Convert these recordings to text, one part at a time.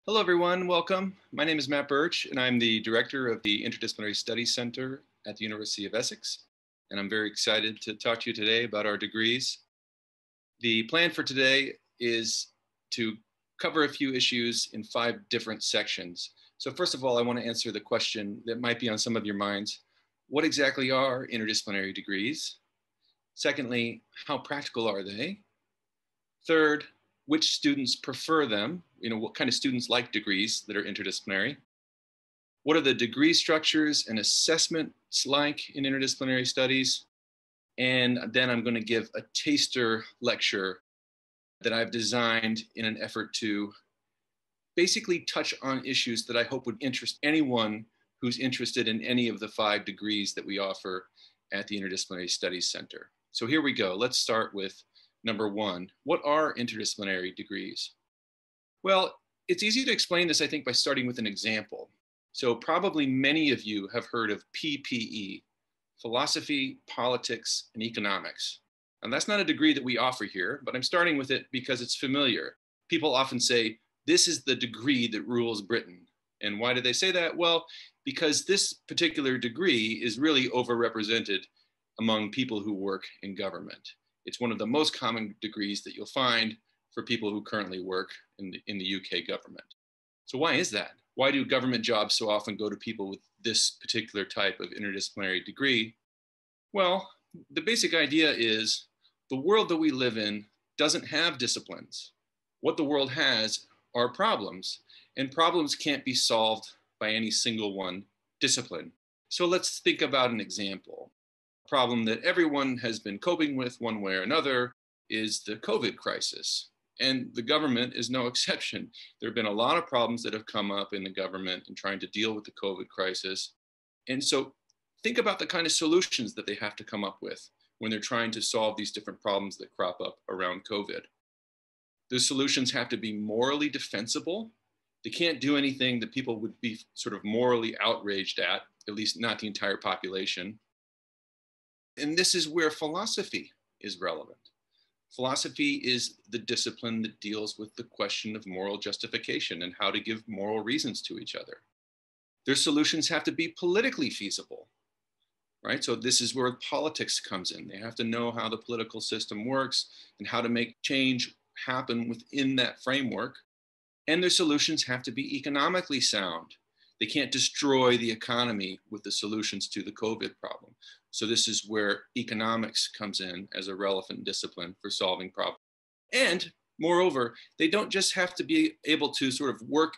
Hello, everyone. Welcome. My name is Matt Birch, and I'm the director of the Interdisciplinary Studies Center at the University of Essex. And I'm very excited to talk to you today about our degrees. The plan for today is to cover a few issues in 5 different sections. So first of all, I want to answer the question that might be on some of your minds. What exactly are interdisciplinary degrees? Secondly, how practical are they? Third, which students prefer them? What kind of students like degrees that are interdisciplinary? What are the degree structures and assessments like in interdisciplinary studies? And then I'm going to give a taster lecture that I've designed in an effort to basically touch on issues that I hope would interest anyone who's interested in any of the 5 degrees that we offer at the Interdisciplinary Studies Center. So here we go. Let's start with number 1. What are interdisciplinary degrees? Well, it's easy to explain this, I think, by starting with an example. So probably many of you have heard of PPE, philosophy, politics, and economics. And that's not a degree that we offer here, but I'm starting with it because it's familiar. People often say, this is the degree that rules Britain. And why do they say that? Well, because this particular degree is really overrepresented among people who work in government. It's one of the most common degrees that you'll find for people who currently work in the UK government. So why is that? Why do government jobs so often go to people with this particular type of interdisciplinary degree? Well, the basic idea is the world that we live in doesn't have disciplines. What the world has are problems, and problems can't be solved by any single one discipline. So let's think about an example. A problem that everyone has been coping with one way or another is the COVID crisis. And the government is no exception. There have been a lot of problems that have come up in the government in trying to deal with the COVID crisis. And so think about the kind of solutions that they have to come up with when they're trying to solve these different problems that crop up around COVID. Those solutions have to be morally defensible. They can't do anything that people would be sort of morally outraged at least not the entire population. And this is where philosophy is relevant. Philosophy is the discipline that deals with the question of moral justification and how to give moral reasons to each other. Their solutions have to be politically feasible, right? So this is where politics comes in. They have to know how the political system works and how to make change happen within that framework. And their solutions have to be economically sound. They can't destroy the economy with the solutions to the COVID problem. So this is where economics comes in as a relevant discipline for solving problems. And moreover, they don't just have to be able to sort of work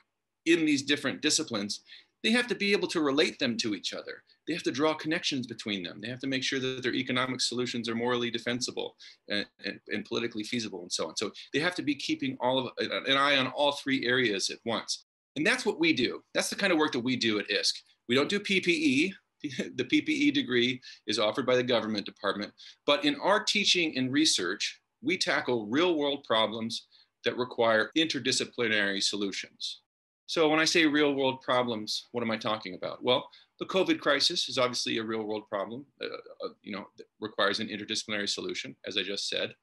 in these different disciplines. They have to be able to relate them to each other. They have to draw connections between them. They have to make sure that their economic solutions are morally defensible and politically feasible and so on. So they have to be keeping an eye on all 3 areas at once. And that's what we do. That's the kind of work that we do at ISC. We don't do PPE. The PPE degree is offered by the government department. But in our teaching and research, we tackle real world problems that require interdisciplinary solutions. So when I say real world problems, what am I talking about? Well, the COVID crisis is obviously a real world problem, that requires an interdisciplinary solution, as I just said.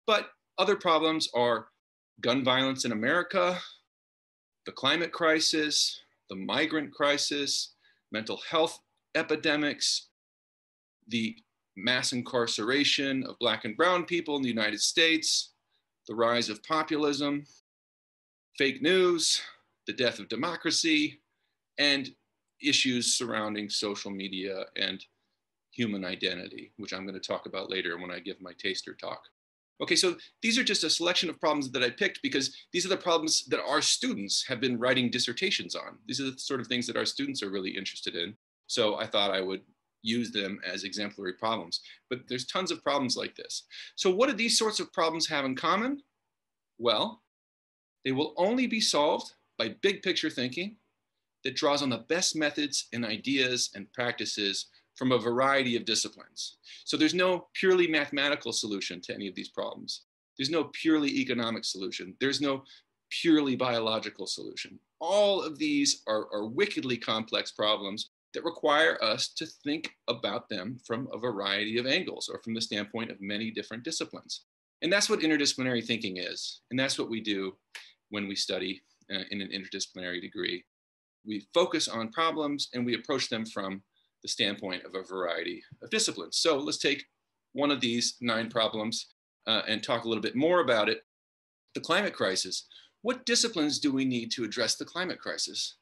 But other problems are gun violence in America, the climate crisis, the migrant crisis, mental health epidemics, the mass incarceration of Black and brown people in the United States, the rise of populism, fake news, the death of democracy, and issues surrounding social media and human identity, which I'm going to talk about later when I give my taster talk. Okay, so these are just a selection of problems that I picked because these are the problems that our students have been writing dissertations on. These are the sort of things that our students are really interested in. So I thought I would use them as exemplary problems. But there's tons of problems like this. So what do these sorts of problems have in common? Well, they will only be solved by big picture thinking that draws on the best methods and ideas and practices from a variety of disciplines. So there's no purely mathematical solution to any of these problems. There's no purely economic solution. There's no purely biological solution. All of these are wickedly complex problems that require us to think about them from a variety of angles or from the standpoint of many different disciplines. And that's what interdisciplinary thinking is. And that's what we do when we study in an interdisciplinary degree. We focus on problems and we approach them from the standpoint of a variety of disciplines. So let's take one of these 9 problems and talk a little bit more about it. The climate crisis. What disciplines do we need to address the climate crisis?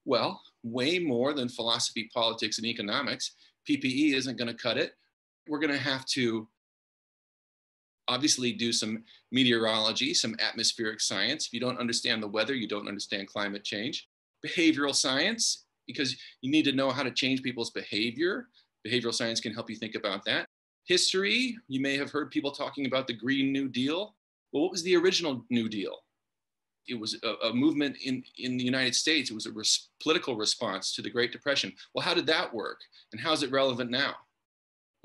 Well, way more than philosophy, politics, and economics. PPE isn't going to cut it. We're going to have to obviously do some meteorology, some atmospheric science. If you don't understand the weather, you don't understand climate change. Behavioral science, because you need to know how to change people's behavior. Behavioral science can help you think about that. History, you may have heard people talking about the Green New Deal. Well, what was the original New Deal? It was a movement in the United States. It was a political response to the Great Depression. Well, how did that work? And how is it relevant now?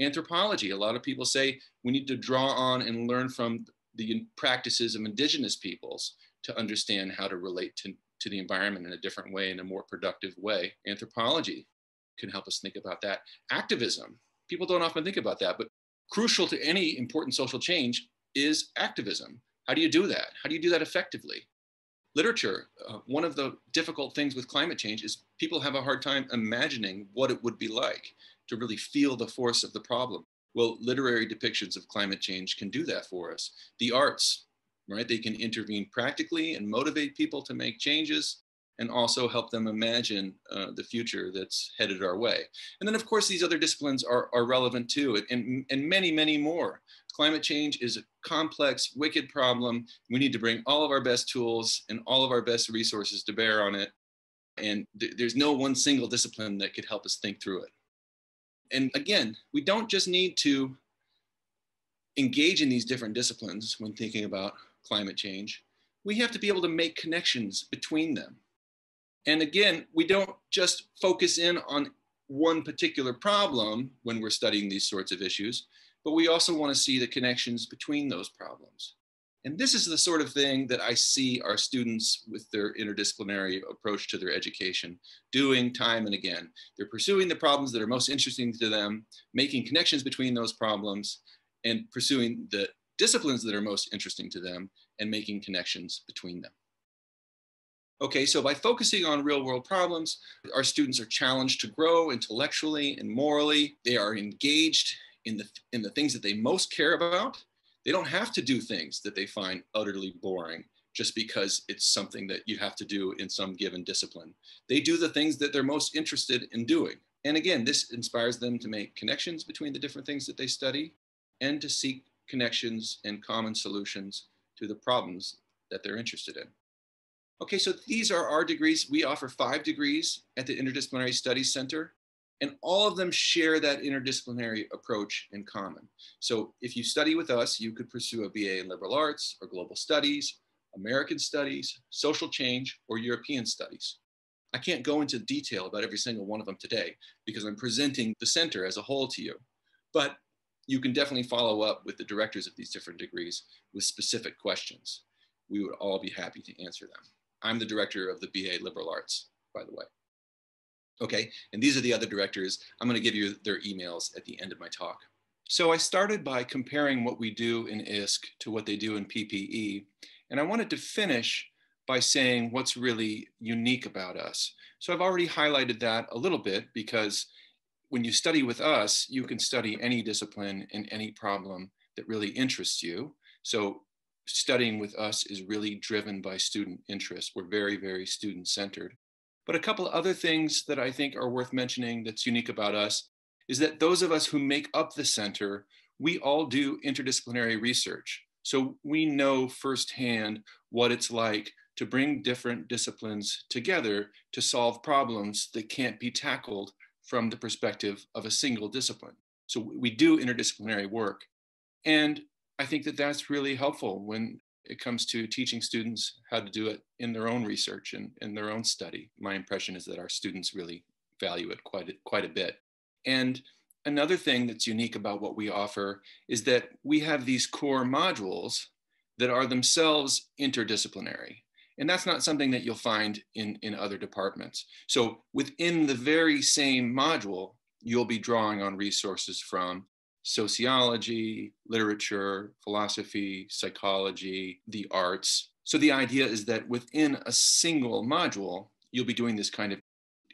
Anthropology, a lot of people say we need to draw on and learn from the practices of indigenous peoples to understand how to relate to the environment in a different way, in a more productive way. Anthropology can help us think about that. Activism, people don't often think about that, but crucial to any important social change is activism. How do you do that? How do you do that effectively? Literature, one of the difficult things with climate change is people have a hard time imagining what it would be like to really feel the force of the problem. Well, literary depictions of climate change can do that for us. The arts, right? They can intervene practically and motivate people to make changes and also help them imagine the future that's headed our way. And then, of course, these other disciplines are relevant too, and many, many more. Climate change is a complex, wicked problem. We need to bring all of our best tools and all of our best resources to bear on it. And there's no one single discipline that could help us think through it. And again, we don't just need to engage in these different disciplines when thinking about climate change. We have to be able to make connections between them. And again, we don't just focus in on one particular problem when we're studying these sorts of issues, but we also want to see the connections between those problems. And this is the sort of thing that I see our students with their interdisciplinary approach to their education doing time and again. They're pursuing the problems that are most interesting to them, making connections between those problems, and pursuing the disciplines that are most interesting to them and making connections between them. Okay, so by focusing on real world problems, our students are challenged to grow intellectually and morally. They are engaged in the things that they most care about. They don't have to do things that they find utterly boring just because it's something that you have to do in some given discipline. They do the things that they're most interested in doing. And again, this inspires them to make connections between the different things that they study and to seek connections and common solutions to the problems that they're interested in. Okay, so these are our degrees. We offer 5 degrees at the Interdisciplinary Studies Center, and all of them share that interdisciplinary approach in common. So if you study with us, you could pursue a BA in liberal arts or global studies, American studies, social change, or European studies. I can't go into detail about every single one of them today because I'm presenting the center as a whole to you, but you can definitely follow up with the directors of these different degrees with specific questions. We would all be happy to answer them. I'm the director of the BA Liberal Arts, by the way. Okay, and these are the other directors. I'm going to give you their emails at the end of my talk. So I started by comparing what we do in ISC to what they do in PPE, and I wanted to finish by saying what's really unique about us. So I've already highlighted that a little bit because when you study with us, you can study any discipline and any problem that really interests you. So studying with us is really driven by student interest. We're very, very student-centered. But a couple of other things that I think are worth mentioning that's unique about us is that those of us who make up the center, we all do interdisciplinary research. So we know firsthand what it's like to bring different disciplines together to solve problems that can't be tackled from the perspective of a single discipline. So we do interdisciplinary work. And I think that that's really helpful when it comes to teaching students how to do it in their own research and in their own study. My impression is that our students really value it quite a bit. And another thing that's unique about what we offer is that we have these core modules that are themselves interdisciplinary. And that's not something that you'll find in other departments. So within the very same module, you'll be drawing on resources from sociology, literature, philosophy, psychology, the arts. So the idea is that within a single module, you'll be doing this kind of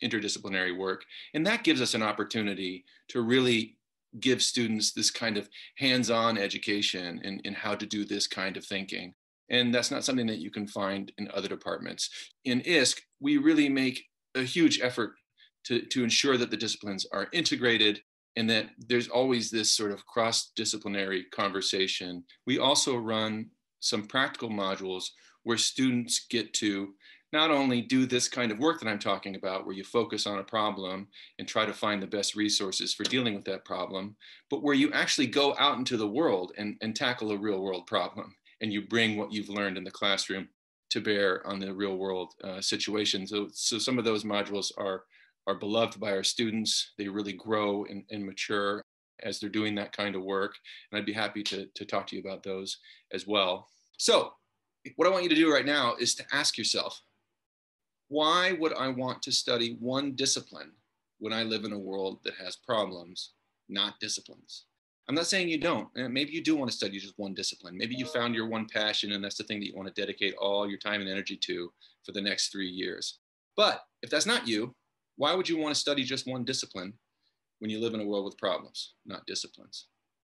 interdisciplinary work. And that gives us an opportunity to really give students this kind of hands-on education in how to do this kind of thinking. And that's not something that you can find in other departments. In ISC, we really make a huge effort to ensure that the disciplines are integrated and that there's always this sort of cross-disciplinary conversation. We also run some practical modules where students get to not only do this kind of work that I'm talking about, where you focus on a problem and try to find the best resources for dealing with that problem, but where you actually go out into the world and tackle a real world problem. And you bring what you've learned in the classroom to bear on the real world situation. So some of those modules are beloved by our students. They really grow and mature as they're doing that kind of work. And I'd be happy to talk to you about those as well. So what I want you to do right now is to ask yourself, why would I want to study one discipline when I live in a world that has problems, not disciplines? I'm not saying you don't. Maybe you do want to study just one discipline. Maybe you found your one passion and that's the thing that you want to dedicate all your time and energy to for the next 3 years. But if that's not you, why would you want to study just one discipline when you live in a world with problems, not disciplines?